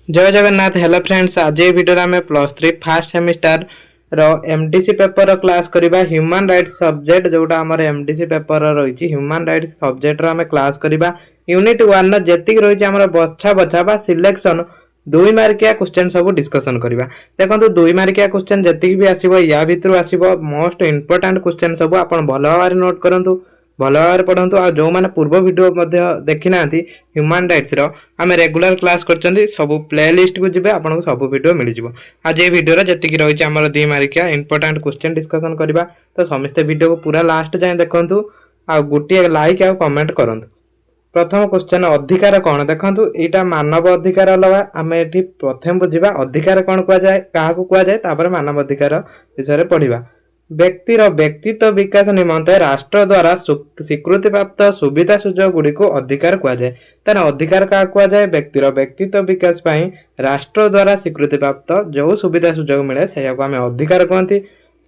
जय Jagannath. Hello friends, आज ये वीडियो में +3 फर्स्ट सेमिस्टर रो एमडीसी पेपर क्लास करबा। ह्यूमन राइट्स सब्जेक्ट जोटा हमर एमडीसी पेपर रही ह्यूमन राइट्स सब्जेक्ट रो हमें क्लास करबा। यूनिट 1 नो जेतिक रही हमर बछा बछा बा सिलेक्शन 2 मार्किया क्वेश्चन सब डिस्कशन करबा। देखंतु 2 मार्किया क्वेश्चन जेतिक भी आसीबो या भितरु आसीबो मोस्ट इंपोर्टेंट क्वेश्चन सब आपण भलो भाबरे नोट करंतु, भलो भाबरे पढंतु। आ जो माने पूर्व वीडियो मध्ये देखि नांती ह्यूमन राइट्स रो आमे रेगुलर क्लास करचंदी सब प्लेलिस्ट को जिबे आपनको सब वीडियो मिल जिवो। आज ए वीडियो रे जति की रहिछि हमर 2 मार्किया इंपोर्टेंट क्वेश्चन डिस्कशन करबा। तो समस्त वीडियो को पूरा लास्ट जाय देखंतु आ गुटी लाइक आ कमेंट करंतु। प्रथम क्वेश्चन अधिकार कोन देखंतु। एटा मानव अधिकार अलवा आमे एठी प्रथम बुझिबा अधिकार कोन कुआ जाय, काहा को कुआ जाय, तापर मानव अधिकार विषय पढ़िबा। व्यक्तिर व्यक्तित्व विकास निमंते राष्ट्र द्वारा स्वीकृति प्राप्त सुविधा सुजोग गुडी को अधिकार कुआ जाय। ताना अधिकार का कुआ जाय, व्यक्तिर व्यक्तित्व विकास पई राष्ट्र द्वारा स्वीकृति प्राप्त जो सुविधा सुजोग मिले सेया को हमें अधिकार कहंती।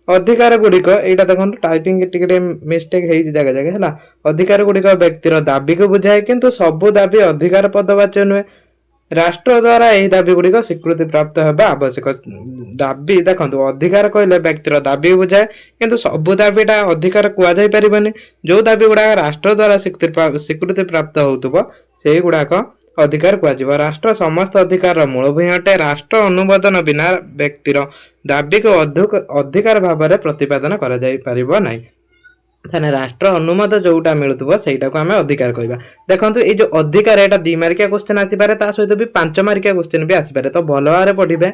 अधिकार गुडी को एटा देखंतु टाइपिंग टिके मिस्टेक हेइ जगह जगह हला। अधिकार गुडी को व्यक्तिर दाबी को बुझाय, किंतु सब दाबी अधिकार पदवाच्य नुहे। राष्ट्र द्वारा यही दाबी गुडी को स्वीकृति प्राप्त होगा आवश्यक। दाबी देखंतु अधिकार कहले व्यक्तिर दाबी बुझाए, किंतु सब दाबीटा अधिकार कुआ जाय परिबनी। जो दाबी गुडा राष्ट्र द्वारा स्वीकृति प्राप्त होतबो सेही गुडाक अधिकार कुआ जिवो। राष्ट्र समस्त अधिकार मूल भूमि अटे। राष्ट्र अनुमोदन बिना व्यक्तिर दाबी को अधिकार भाव में प्रतिपादन करा जाय परिबो नै। थाने राष्ट्र अनुमत जोटा मिलुतबो सेटा को हमें अधिकार कहबा। देखंतु ए जो अधिकार एटा 2 मार्किया क्वेश्चन आसी पारे, ता सहित भी 5 मार्किया क्वेश्चन भी आसी पारे। तो भलो भारे पढिबे।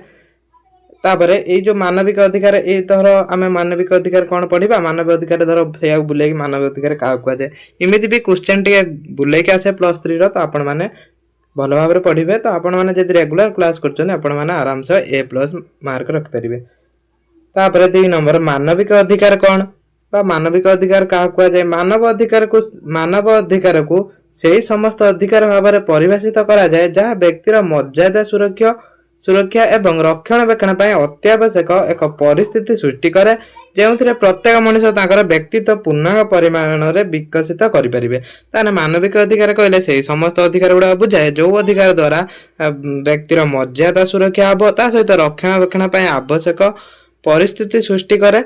तापरे ए जो मानविक अधिकार ए तहर हमें मानविक अधिकार कोन पढिबा। मानव अधिकार धर सेया बुले कि मानव अधिकार का कुआ जाय, इमिति भी क्वेश्चन टिके बुले के आसे +3 रो। तो आपण माने भलो भाबरे पढिबे। तो आपण माने जदि रेगुलर क्लास करछन आपण माने आराम से A+ मार्क रख परिबे। तापरे 2 नंबर मानविक अधिकार कोन बा मानविक अधिकार का कुआ जाय। मानव अधिकार को सेही समस्त अधिकार भाव में परिभाषित करा जाय जहाँ व्यक्तिर मर्यादा सुरक्षा एवं रक्षणाबेक्षण पय अत्यावश्यक एक परिस्थिति सृष्टि करे, जेउथिरे प्रत्येक मनुष्य ताकर व्यक्तित्व पूर्णांग परिमाण रे विकसित करि परिबे। ताने मानविक अधिकार कहले सेही समस्त अधिकार गुडा बुझाए जो अधिकार द्वारा व्यक्तिर मर्यादा सुरक्षा हबो, ता सहित रक्षणाबेक्षण पय आवश्यक परिस्थिति सृष्टि करे,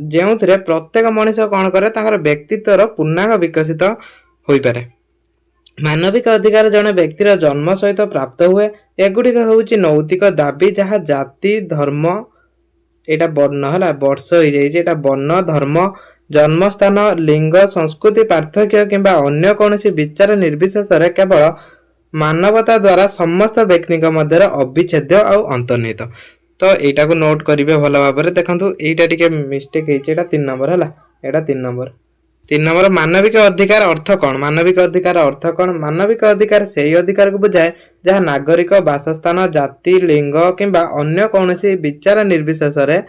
जेउथिरे प्रत्येक मनुष्य कोन करे ताकर व्यक्तित्वर पूर्णांग विकसित होई पारे। मानविक अधिकार जने व्यक्तिर जन्म सहित प्राप्त हुए। एगुड़िक होउची नैतिक दाबी जहाँ जाति धर्म एटा वर्ण हला वर्ष हो जाई, एटा वर्ण धर्म जन्म स्थान लिंग संस्कृति पार्थक्य किंबा अन्य कोनोसी विचार निर्विशेष रे केवल मानवता द्वारा समस्त व्यक्ति मध्य अविच्छेद्य और अंतर्निहित। तो एटा को नोट करिवे भलो भाबरे। देखंतु एटा टिके मिस्टेक हेछि, एटा 3 नंबर हला। एटा 3 नंबर मानविक अधिकार अर्थ कोन। मानविक अधिकार अर्थ कोन। मानविक अधिकार सेही अधिकार को बुझाए जहाँ नागरिक वासस्थान जाति लिंग किंबा अन्य कोनोसी विचार निर्विशेष रे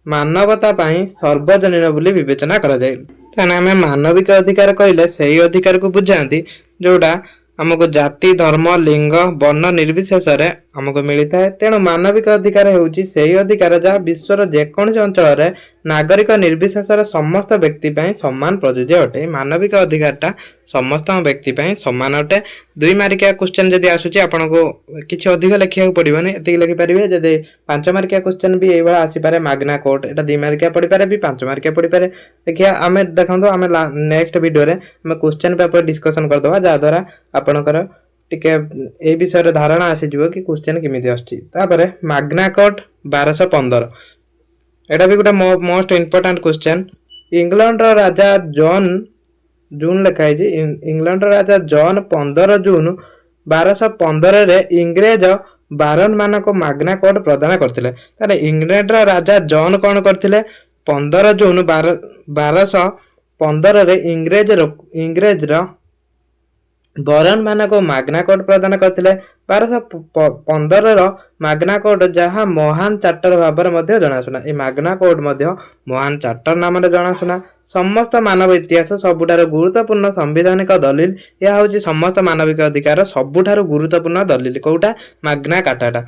मानवता पई सर्वजनीन बोली विवेचना करा जाय। ताने हमें मानविक अधिकार कहले सेही अधिकार को बुझांती जोडा हमको जाति धर्म लिंग वर्ण निर्विशेष रे हमको मिलता है। तेणु मानविक अधिकार हेउची सेही अधिकार जहाँ विश्वर जेकोसी अंचल रे नागरिक निर्विशेष रे समस्त व्यक्ति पई समान प्रयोज्य अटे। मानविक अधिकारटा समस्त व्यक्ति पई समान अटे। 2 मार्किया क्वेश्चन जदि आसुची आपनको किछि अधिक लेखिया पड़िबनी, एति लिखि परिबे। जदि 5 मार्किया क्वेश्चन भी एबा आसी पारे मैग्ना कोर्ट, एटा 2 मार्किया पड़ी पारे भी 5 मार्किया पड़ी पारे। देखिया हमें देखंतो हमें नेक्स्ट वीडियो रे हमें क्वेश्चन पेपर डिस्कशन कर दवा, जा द्वारा आपनकर टिके ए विषय धारणा आसी जीवो कि क्वेश्चन किमिति आछि। तापरे मैग्ना कोर्ट 1215 एटा भी गोटे मोस्ट इंपोर्टेंट क्वेश्चन। इंग्लैंड रो राजा जून लिखाई जी। इंग्लैंड रो राजा जॉन 15 जून 1215 रे इंग्रेज बारन मानक मैग्ना कोर्ट प्रदान करथिले। ताले इंग्लैंड रो राजा जॉन कोन करथिले 15 जून 1215 रे इंग्रेज रो बरन मानक मैग्ना कोर्ट प्रदान करथिले। 1215 रो मैग्ना कोर्ट जहाँ महान चार्टर भाव में जनाशुना। ए मैग्ना कोर्ट महान चार्टर नाम जनाशुना। समस्त मानव इतिहास सबुठार गुरुत्वपूर्ण संवैधानिक दलिल। यह हूँ समस्त मानविक अधिकार सबुठार गुरुत्वपूर्ण दलिल कोटा मैग्ना कार्टाटा।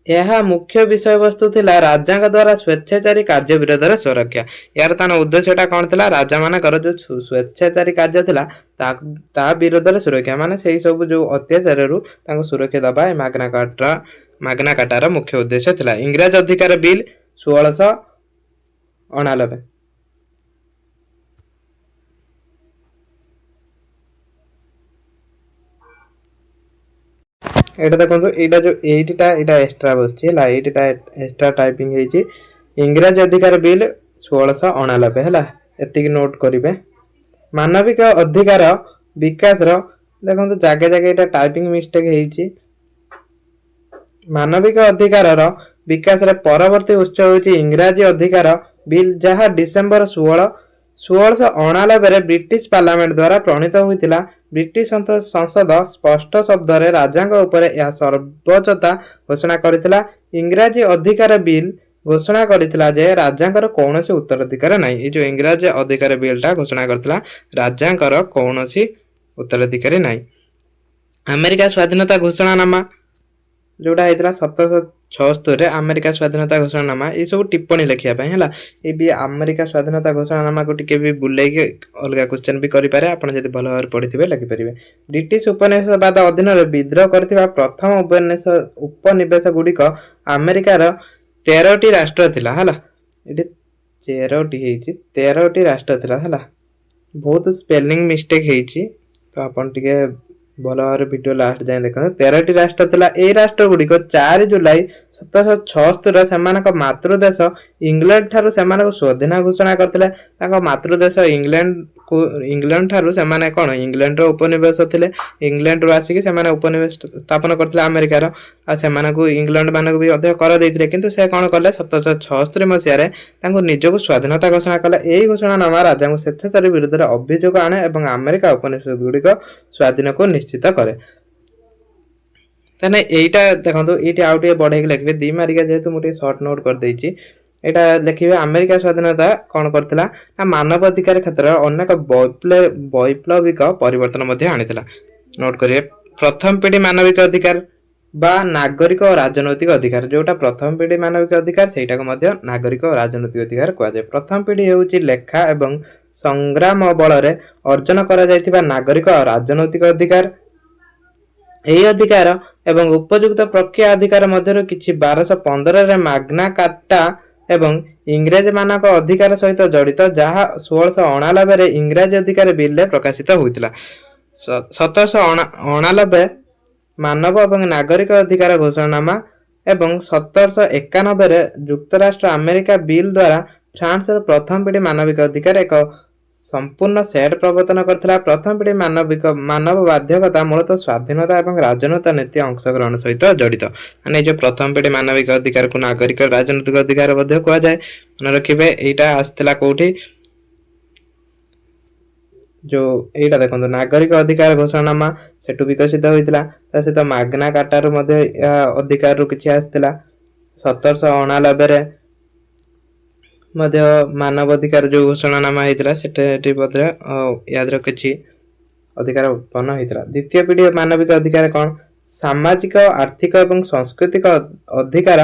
ଏହା मुख्य विषय वस्तु थिला राजांक द्वारा स्वेच्छाचारी कार्य विरोध रे सुरक्षा। यार तान उद्देश्यटा कोन थिला राजा मानकर जो स्वेच्छाचारी कार्य थिला ता विरोध रे सुरक्षा माने सेही सब जो अत्याचार रु तांको सुरक्षा दबा ए मागना कार्टार मुख्य उद्देश्य थिला। इंग्रज अधिकार बिल 1689। एटा देखो एटा जो 8टा एटा एक्स्ट्रा बसछि हला 8टा एक्स्ट्रा टाइपिंग हेछि। इंग्रज अधिकार बिल 1689 हला एतिक नोट करिवे। मानविक अधिकार विकास रो देखो जागे जागे एटा टाइपिंग मिस्टेक हेछि। मानविक अधिकार रो विकास रे परवर्ती उत्स होछि इंग्रजी अधिकार बिल जहा डिसेंबर 1689 रे ब्रिटिश पार्लियामेंट द्वारा प्रणीत होइतिला। ब्रिटिश संसद स्पष्ट शब्द रे राजांक ऊपर या सर्वोच्चता घोषणा करथिला। इंग्रजी अधिकार बिल घोषणा करथिला जे राजांकर कोनोसी उत्तराधिकार नाही। ए जो इंग्रजी अधिकार बिलटा घोषणा करथिला राजांकर कोनोसी उत्तराधिकारी नाही। अमेरिका स्वाधीनता घोषणानामा जोड़ा हेतला 1776 रे अमेरिका स्वाधीनता घोषणानामा ए सब टिप्पणी लिखिया पय हला। ए भी अमेरिका स्वाधीनता घोषणानामा को टिके भी बुलाई के अलगा क्वेश्चन भी करि पारे आपण जदि भलो भाବରେ पढिथिबे लिखि परिबे। ब्रिटिश उपनिवेशवाद अधीन रे विद्रोह करथिबा प्रथम उपनिवेश गुडी को अमेरिका रो 13टी राष्ट्र थिला हला। एटी 13टी हेछि 13टी राष्ट्र थिला हला। बहुत स्पेलिंग मिस्टेक हेछि तो आपण टिके भलो भाବରେ वीडियो लास्ट जाय देखो। 13टी राष्ट्र थिला। ए राष्ट्र गुडी को 4 जुलाई 1776 सेमानक मातृदेश इंग्लैंड ठारू सेमानक स्वाधीन घोषणा करथिले। ताको मातृदेश इंग्लैंड ठारू सेमाने कोन इंग्लैंड रो उपनिवेश थिले। इंग्लैंड रो आसी के सेमाने उपनिवेश स्थापन करथिले अमेरिका रो। आ सेमानकु इंग्लैंड मानक भी अध्यय कर दैथिले किंतु से कोन करले 1776 मसिया रे तांको निजको स्वाधीनता घोषणा कले। एही घोषणा नामा राजांको स्वेच्छाचारी विरुद्ध रे अभियोग आने एवं अमेरिका उपनिवेश गुडी को स्वाधीन को निश्चित करे। तने एटा देखंतु एटा आउटे बढ़े के लिखबे दी मारिका जेतु मुटे शॉर्ट नोट कर देछि। एटा लिखिबे अमेरिका स्वाधीनता कोन करथिला ना मानव अधिकार क्षेत्र अनेक वैप्लविक परिवर्तन मध्ये आनिथिला। नोट करिए प्रथम पीढ़ी मानविक अधिकार बा नागरिक और राजनैतिक अधिकार जोटा प्रथम पीढ़ी मानविक अधिकार सेटा को मध्ये नागरिक और राजनैतिक अधिकार कुआ जाय। प्रथम पीढ़ी हेउची लेखा एवं संग्राम बल रे अर्जन करा जायतिबा नागरिक और राजनैतिक अधिकार। एही अधिकार एवं उपयुक्त प्रक्रिया अधिकार मध्यरु किछि 1215 रे माग्ना कार्टा एवं इंग्रज मानक अधिकार सहित जड़ित जहा 1689 रे इंग्रज अधिकार बिल रे प्रकाशित होइतिला। 1789 मानव एवं नागरिक अधिकार घोषणानामा एवं 1791 रे युक्तराष्ट्र अमेरिका बिल द्वारा फ्रांस रो प्रथम पीढ़ी मानविक अधिकार एक संपूर्ण सेट प्रवर्तन करथिला। प्रथम पीढ़ी मानव बाध्यकता मूलतः स्वाधीनता एवं राजनैतिक नीति अंशग्रहण सहित जड़ित। माने जो प्रथम पीढ़ी मानविक अधिकार को नागरिक राजनैतिक अधिकार मध्ये कुआ जाय। मन रखिबे एटा आस्थिला कोठी जो एटा देखंतु नागरिक अधिकार घोषणानामा सेटु विकसित होइतिला। ता सहित माग्ना कार्टा रो मध्ये अधिकार रो किछि आस्थिला। 1789 रे मध्य मानव अधिकार जो घोषणानामा हेतिला सेटे मध्ये याद रखिछि अधिकार उत्पन्न हेतिला। द्वितीय पीढ़ी मानविक अधिकार कोन सामाजिक आर्थिक एवं सांस्कृतिक अधिकार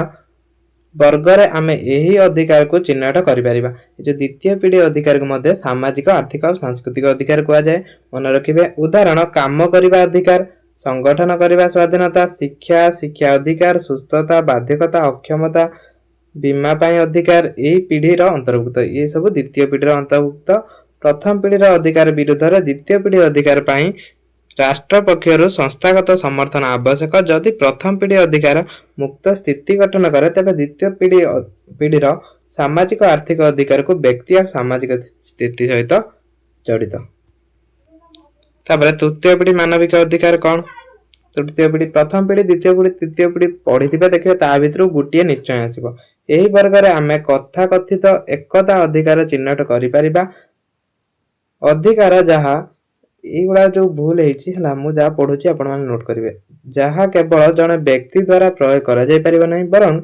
वर्ग रे आमे एही अधिकार को चिन्हट करि परिबा। जो द्वितीय पीढ़ी अधिकार को मध्ये सामाजिक आर्थिक और सांस्कृतिक अधिकार कुआ जाय। मन रखिबे उदाहरण काम करिबा अधिकार संगठन करिबा स्वाधीनता शिक्षा अधिकार सुस्थता बाध्यकता अक्षमता बीमा पाई अधिकार एही पीढ़ी रो अंतर्भुक्त। ये सब द्वितीय पीढ़ी रो अंतर्भुक्त। प्रथम पीढ़ी रो अधिकार विरुद्ध रे द्वितीय पीढ़ी अधिकार पाई राष्ट्र पक्षरु संस्थागत समर्थन आवश्यक। जदि प्रथम पीढ़ी अधिकार मुक्त स्थिति गठन करे तबे द्वितीय पीढ़ी रो सामाजिक आर्थिक अधिकार को व्यक्ति और सामाजिक स्थिति सहित जड़ित। तापर तृतीय पीढ़ी मानविक अधिकार कोन तृतीय पीढ़ी प्रथम पीढ़ी द्वितीय पीढ़ी तृतीय पीढ़ी पढ़िथिबे देखिबे ता भितरु गुटिए निश्चय आसीबो। एही वर्ग रे आमे कथा कथित एकता अधिकार चिन्हट करि परिबा। अधिकार जहा एगुड़ा जो भूल हेछि हला मु जा पढुछि आपण माने नोट करिवे। जहा केवल जने व्यक्ति द्वारा प्रयोग करा जाय परिबा नै बरं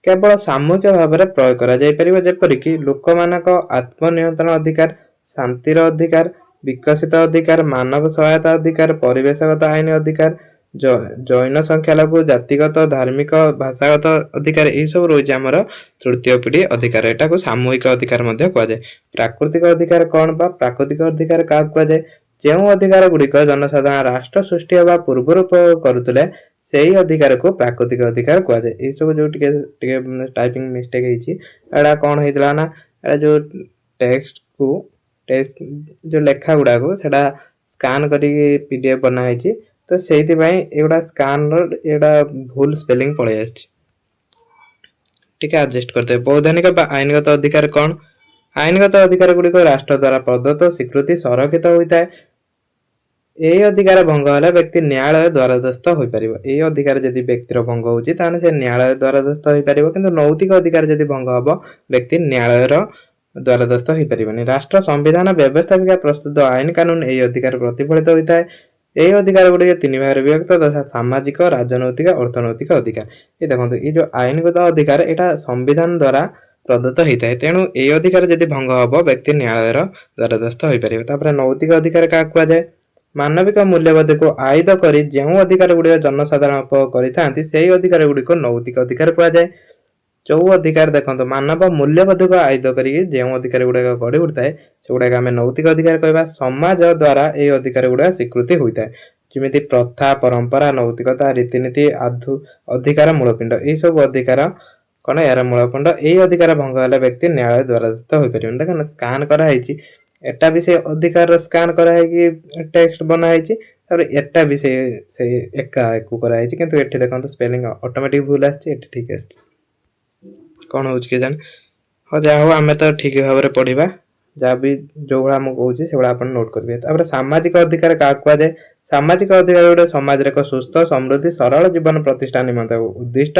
केवल सामूहिक भाव रे प्रयोग करा जाय परिबा। जेपरि कि लोक मानक आत्मनियंत्रण अधिकार शांतिर अधिकार विकसित अधिकार मानव सहायता अधिकार परिवेशगत आईन अधिकार जैन संख्यालघु जातिगत धार्मिक भाषागत अधिकार यही सब रही आमर तृतीय पीढ़ी अधिकार एटा को सामूहिक अधिकार मध्य कह जाए। प्राकृतिक अधिकार कौन बा प्राकृतिक अधिकार क्या कह जाए जो अधिकार गुड़िक जनसाधारण राष्ट्र सृष्टि होगा पूर्व उपयोग करुले सेही अधिकार को प्राकृतिक अधिकार कह जाए। ये सब जो टाइपिंग मिस्टेक है कौन होता ना जो टेक्स्ट को टेक्स्ट जो लेखा गुड़ा को स्कान करी पीडीएफ बनाई तो से एगुड़ा स्कान एगुड़ा भूल स्पेलिंग पड़े ठीक है एडजस्ट करते। वैधानिक आईनगत अधिकार कौन आईनगत अधिकार गुड़िक राष्ट्र द्वारा प्रदत्त स्वीकृति संरक्षित होता है। यही अधिकार भंग है व्यक्ति न्यायालय द्वारस्थ हो पार यही अधिकार जदि व्यक्तिर भंग हो न्यायालय द्वारस्थ हो पार कि नैतिक अधिकार जदि भंग हम व्यक्ति न्यायालय द्वारस्थ हो पारे। राष्ट्र संविधान व्यवस्थापिका प्रस्तुत आईन कानून यही अधिकार प्रतिफलित होता है। यही अधिकार गुड़िक तीन भाग विभक्त तथा सामाजिक राजनैतिक अर्थनैतिक अधिकार। ये देखो ये जो आईनगत अधिकार यहाँ संविधान द्वारा प्रदत्त होता है तेणु ये अधिकार जदि भंग हम व्यक्ति न्यायालय द्वारस्थ हो पारे। नैतिक अधिकार क्या कहुए मानविक मूल्यबोध को आयद कर जो अधिकार गुड़िक जनसाधारण उपभोग करते अधिकार गुड़िक नैतिक अधिकार कहुए। जो अधिकार देखो मानव मूल्यबोध को आयद कर जो अधिकार गुड़ाक गढ़ उठता है से गुड़ाक आम नैतिक अधिकार कह समाज द्वारा ये अधिकार गुड़ा स्वीकृति होता है जमी प्रथा परंपरा नैतिकता रीतिनीति अधिकार मूलपिंड ये सब अधिकार कौन यार मूलपिंड यही अधिकार भंग है व्यक्ति न्यायालय द्वारस्थ हो पारे। देख स्कान कराई एटा भी से अधिकार स्कान कराई टेक्स्ट बनाई एटा भी से एका को कराई किंतु एठी देखो स्पेलिंग ऑटोमेटिक भूल आछी ठीक है कौन हो जान हाँ जहाँ हो आम तो ठीक भाव में पढ़ा जहाँ भी जो भाया मुझे से आप नोट करेंगे। सामाजिक अधिकार क्या कहुए सामाजिक अधिकार गोटे समाज एक सुस्थ समृद्धि सरल जीवन प्रतिष्ठा निमंते उद्दिष्ट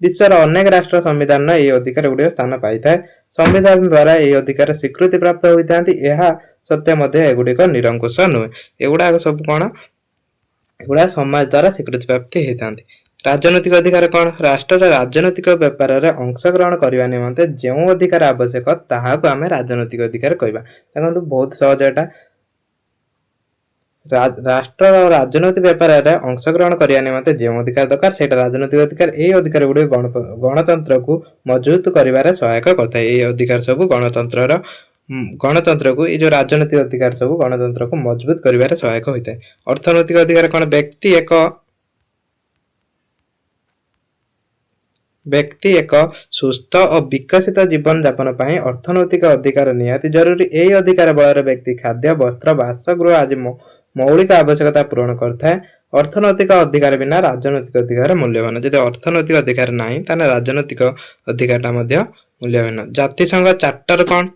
विश्वर अनेक राष्ट्र संविधान ये अधिकार गुड़िक स्थान पाई था संविधान द्वारा ये अधिकार स्वीकृति प्राप्त होता सत्य एगुड़िक निरंकुश नुहे एगुड़ा सब कौन एगुड़ा समाज द्वारा स्वीकृति प्राप्ति होता। राजनैतिक अधिकार कौन राष्ट्र राजनैतिक व्यापार में अंशग्रहण करने निमंते जो अधिकार आवश्यक ताहाको आमे राजनैतिक अधिकार कहबा। देखो बहुत सहज एटा राष्ट्र राजनैतिक व्यापार में अंशग्रहण करने निमंते जो अधिकार दरकार से राजनैतिक अधिकार यही अधिकार गुड़िक गणतंत्र को मजबूत कर सहायक करता है। ये अधिकार सब गणतंत्र को ये जो राजनैतिक अधिकार सब गणतंत्र को मजबूत कर सहायक होता है। अर्थनैतिक अधिकार कौन व्यक्ति एक सुस्थ और विकसित जीवन यापन पर अर्थनैतिक अधिकार निहाती जरूरी। यही अधिकार बल व्यक्ति खाद्य वस्त्र बासगृह आदि मौलिक आवश्यकता पूरण करता है। अर्थनैतिक अधिकार बिना राजनैतिक अधिकार मूल्यवान जब अर्थनैतिक अधिकार नहीं ताने राजनैतिक अधिकार मूल्यवान। जातिसंघ चार्टर कौन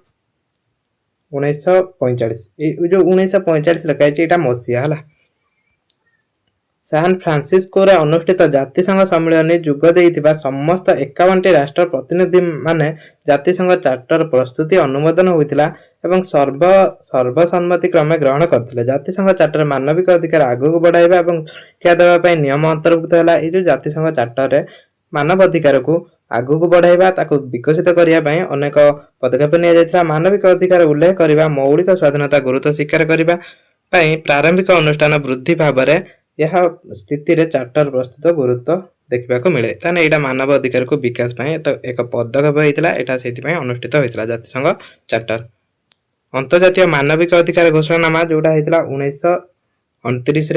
1945 जो 1945 लिखाई यहाँ मसीहा है सान फ्रांसिस्को अनुष्ठित जातिसंघ सम्मेलन जोग देइथिबा समस्त 51 राष्ट्र प्रतिनिधि माने जातिसंघ चार्टर प्रस्तुति अनुमोदन होइतिला एवं सर्वसम्मति क्रमे ग्रहण करथिले। जातिसंघ चार्टर मानविक अधिकार आगु बढ़ाइबा एवं शिक्षा देबा पई नियम अंतर्भुक्त हैला। ए जो जातिसंघ चार्टर रे मानव अधिकार को आगु बढ़ाइबा ताकू विकसित करिया पई अनेक पदक्षेप निया जायतिला। मानविक अधिकार उल्लेख करिबा मौलिक स्वाधीनता गुरुत्व स्वीकार करिबा पई प्रारंभिक अनुष्ठान वृद्धि भाव में यह स्थिति रे चार्टर प्रस्तुत गुरुत्व देखा मिले ताने यहाँ मानव अधिकार को विकास एक पदक्षेप होता है अनुष्ठित होता जातिसंघ चार्टर। अंतर्जातीय मानविक अधिकार घोषणानामा जोटा होता 1929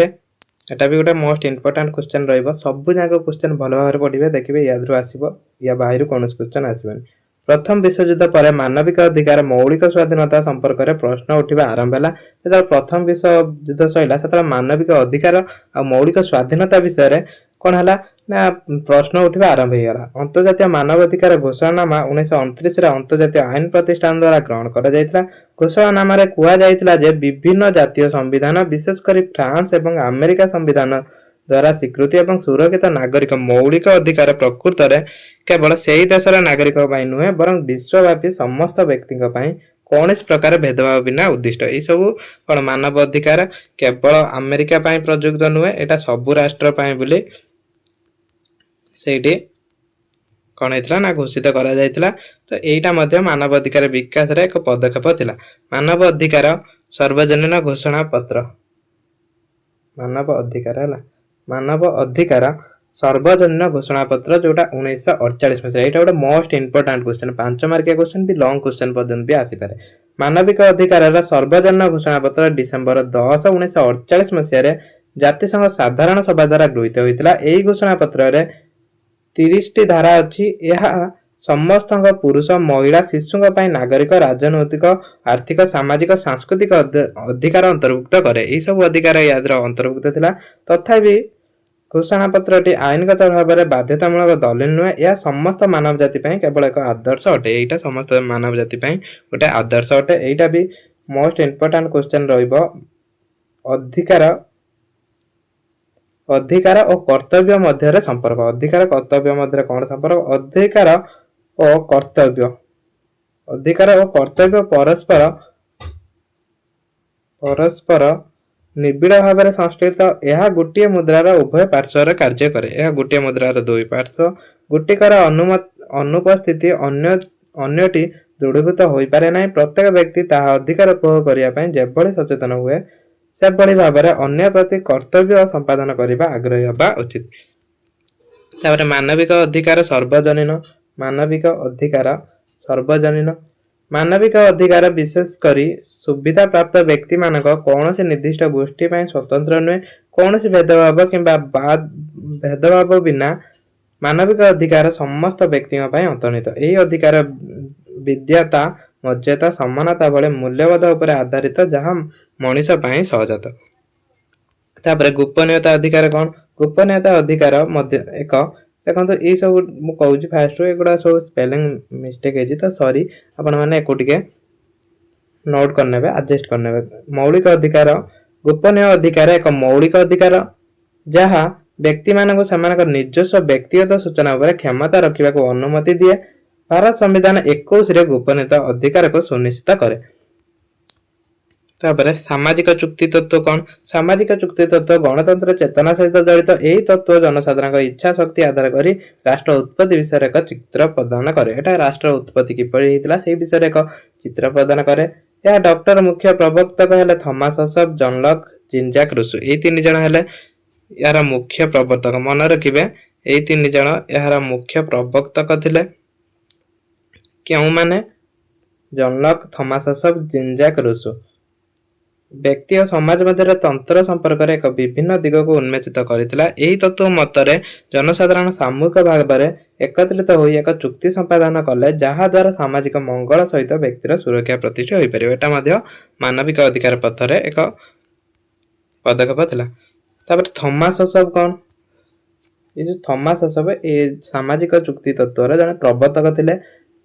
एटा भी गोटे मोस्ट इंपोर्टेंट क्वेश्चन रहिबो सब जाक क्वेश्चन भल भाव पढ़े देखिए याद आसो या बाहर कौन क्वेश्चन आसबनी। प्रथम विश्वयुद्ध पर मानविक अधिकार मौलिक स्वाधीनता संपर्क में प्रश्न उठा आरंभ है जो प्रथम विश्वयुद्ध सैला से मानविक अधिकार और मौलिक स्वाधीनता विषय कौन है ना प्रश्न उठा आरंभ होगा। अंतर्जातीय मानवाधिकार घोषणानामा 1929 अंतर्जातीय आईन प्रतिष्ठान द्वारा ग्रहण कर घोषणानामा कहुला विभिन्न जातीय संविधान विशेषकर फ्रांस और अमेरिका संविधान द्वारा स्वीकृति और सुरक्षित नागरिक मौलिक अधिकार प्रकृत में केवल से ही देशर नागरिक नुहे बर विश्वव्यापी समस्त व्यक्ति कौन प्रकार भेदभाव बिना उद्दिष्ट। ये सब कौन मानव अधिकार केवल अमेरिका प्रयुक्त नुहे यहाँ सबू राष्ट्र बोली से कौन होता ना घोषित करा जायतिला। तो यहाँ मानव अधिकार विकास एक पदक्षेप थिला। मानव अधिकार सार्वजनीन घोषणा पत्र मानव अधिकार है मानव अधिकार सर्वजनीन घोषणा पत्र जोटा 1948 मसीहा एटा गोटे मोस्ट इंपोर्टेंट क्वेश्चन 5 मार्किया क्वेश्चन भी लॉन्ग क्वेश्चन पर्यंत भी आसी पारे मानविक अधिकार सर्वजनीन घोषणा पत्र डिसेम्बर 10 1948 मसीहा जातिसंघ साधारण सभा द्वारा गृहीत होता यही घोषणा पत्र 30 टी धारा अच्छी समस्त पुरुष महिला शिशु नागरिक राजनैतिक आर्थिक सामाजिक सांस्कृतिक अधिकार अंतर्भुक्त करे यही सब अधिकार याद अंतर्भुक्त थिला तथापि घोषणा पत्रटी आईनगत भाव में बाध्यतामूलक दलिल नुहे यह समस्त मानव जाति केवल एक आदर्श अटे यहाँ समस्त मानव जाति गोटे आदर्श अटे यहाँ भी मोस्ट इंपोर्टेंट क्वेश्चन अधिकार और कर्तव्य मध्य संपर्क अधिकार कर्तव्य मध्य कौन संपर्क अधिकार और कर्तव्य परस्पर निबिड़ भाव में संश्लिष्ट यह गोटे मुद्रार उभय पार्श्वर कार्य करे यह गोटे मुद्रार दुई पार्श्व गोटिकर अनुपस्थिति अन्यटी दृढ़ीभूत हो पारे ना प्रत्येक व्यक्ति ताहा अधिकार उपभोग करने जेभली सचेतन हुए से भली भाव में अन्य प्रति कर्तव्य संपादन करने आग्रही होगा उचित मानविक अधिकार सर्वजनीन मानविक अधिकार विशेषकर सुविधा प्राप्त व्यक्ति मानक कौन से निर्दिष्ट गोष्ठी स्वतंत्र नुहे कौन भेदभाव कि भेदभाव बिना मानविक अधिकार समस्त व्यक्ति अंतर्निहित यही अधिकार विद्याता मर्यादा समानता भले मूल्यबोध उपर आधारित जहाँ मनीष सहजात गोपनीयता अधिकार कौन गोपनीयता अधिकार एक देखो ये सब मुझे फास्ट एगुड़ा सब स्पेलिंग मिस्टेक है तो सॉरी आपण मैंने टिके नोट करने एडजस्ट करने मौलिक अधिकार गोपनीय अधिकार एक मौलिक अधिकार जहाँ व्यक्ति मानक निजस्व व्यक्तिगत सूचना उपर क्षमता रखा अनुमति दिए भारत संविधान 21 गोपनीयता अधिकार को सुनिश्चित करे सामाजिक चुक्ति तत्व कौन सामाजिक चुक्ति तत्व गणतंत्र चेतना सहित जड़ित यही तत्व जनसाधारण इच्छा शक्ति आधार कर राष्ट्र उत्पत्ति विषय एक चित्र प्रदान करे एटा राष्ट्र उत्पत्ति किपरि हितला से विषय एक चित्र प्रदान करे यह डॉक्टर मुख्य प्रवर्तक हेले Thomas Hobbes John Locke Jean Jacques Rousseau यही 3 जण हेले यार मुख्य प्रवर्तक मन रखिबे यही 3 जण यार मुख्य प्रवर्तक थिले क्यों माने John Locke Thomas Hobbes Jean Jacques Rousseau व्यक्ति और समाज मध्य तंत्र संपर्क एक विभिन्न दिग को उन्मेषित करथिला एही तत्व मतरे जनसाधारण सामूहिक भाव में एकत्रित होई एक चुक्ति संपादन कले जहा द्वारा सामाजिक मंगल सहित व्यक्तिर सुरक्षा प्रतिष्ठा होई परिबे एटा मध्य मानविक अधिकार पथरे एक पदक्षेप थिला तापर थॉमस हॉब्स कौन ये जो थॉमस हॉब्स ए सामाजिक चुक्ति तत्वर जने प्रवर्तक थिले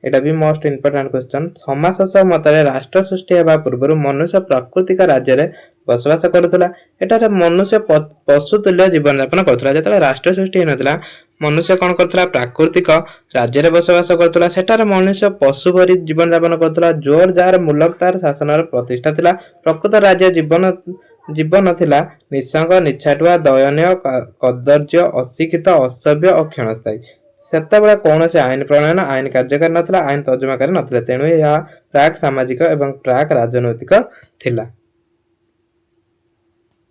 एटा भी most important question Thomas Hobbes मतरे राष्ट्र सृष्टि हेबा पूर्व मनुष्य प्राकृतिक राज्य में बसवास करुला एटारे मनुष्य पशु तुल्य जीवन यापन करुला जतले राष्ट्र सृष्टि होनथिला मनुष्य कौन करथला प्राकृतिक राज्य में बसवास करुला सेटारे मनुष्य पशु भरी जीवन यापन करुला जोर जार मूलक तार शासन प्रतिष्ठा थिला प्रकृत राज्य जीवन थिला निसंग निछाटुआ दयनीय कदर्य अशिक्षित असभ्य और क्षणस्थायी सेतबेले कौन से आईन प्रणयन आईन कार्यकारी नथिला आईन तर्जमाकारी नथिला तेणु यह प्राक सामाजिक एवं प्राक राजनैतिक थिला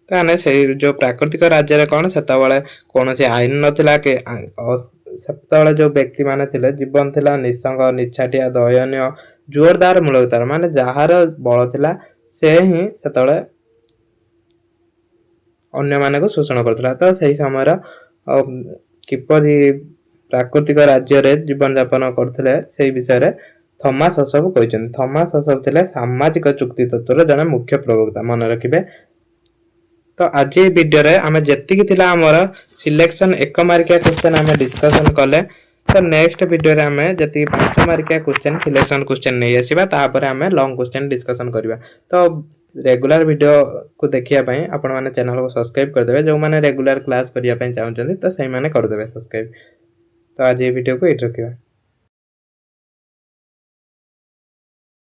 ताने से जो प्राकृतिक राज्य रे कौन सेतबेले कौन से आईन नथिला के सेतबेले जो व्यक्ति माने थिले जीवन थिला निसंग निछाटिया दयनीय जोरदार मूलकतार माने जहार बल थिला से ही सेतबेले अन्य माने को शोषण करथिला तो सही समय किपरि प्राकृतिक राज्य रे जीवन यापन करथिले सेही विषय रे थॉमस हॉब्स कहछन थॉमस हॉब्स थिले सामाजिक चुक्ति तत्वर जने मुख्य प्रवक्ता मन रखिबे तो आज ये वीडियो रे हमें जेतिकी थिला हमर सिलेक्शन 1 मार्किया क्वेश्चन हमें डिस्कशन कले तो नेक्स्ट वीडियो रे हमें जेतिकी 5 मार्किया क्वेश्चन सिलेक्शन क्वेश्चन नै आसीबा ता पर हमें लॉन्ग क्वेश्चन डिस्कशन करबा तो रेगुलर वीडियो को देखिया पई आपण माने चैनल को सब्सक्राइब कर देबे जो माने रेगुलर क्लास करिया पई चाहउछन तो सही माने कर देबे सब्सक्राइब तो आज ये वीडियो को एट रखिए।